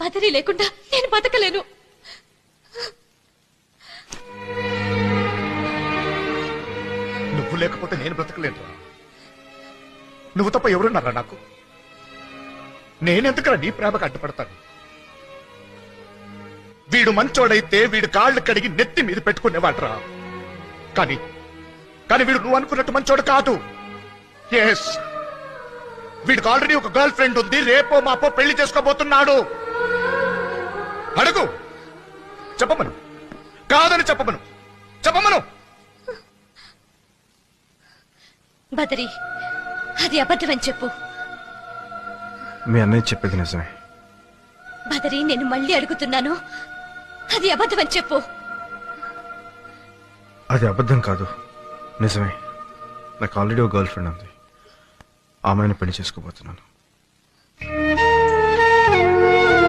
బదరీ లేకుండా నేను బతకలేను. నువ్వు లేకపోతే నేను బ్రతకలేను. నువ్వు తప్ప ఎవరున్నారా నాకు? నేనెందుకురా నీ ప్రేమకు అడ్డుపడతాను? వీడు మంచోడైతే వీడు కాళ్ళు కడిగి నెత్తి మీద పెట్టుకునేవాడ్రా. కానీ కానీ వీడు నువ్వు అనుకున్నట్టు మంచోడు కాదు. ఎస్, వీడికి ఆల్రెడీ ఒక గర్ల్ ఫ్రెండ్ ఉంది. రేపో మాపో పెళ్లి చేసుకోబోతున్నాడు. అడుగు, చెప్పమను. కాదని చెప్పమను, చెప్పమను. బదరీ, అది అబద్ధమని చెప్పు. మీ అన్నయ్య చెప్పేది నిజమే. బదరీ, నేను మళ్ళీ అడుగుతున్నాను, అది అబద్ధమని చెప్పు. అది అబద్ధం కాదు, నిజమే. నాకు ఆల్రెడీ ఒక గర్ల్ ఫ్రెండ్ ఉంది. ఆమెను పెళ్లి చేసుకోబోతున్నాను.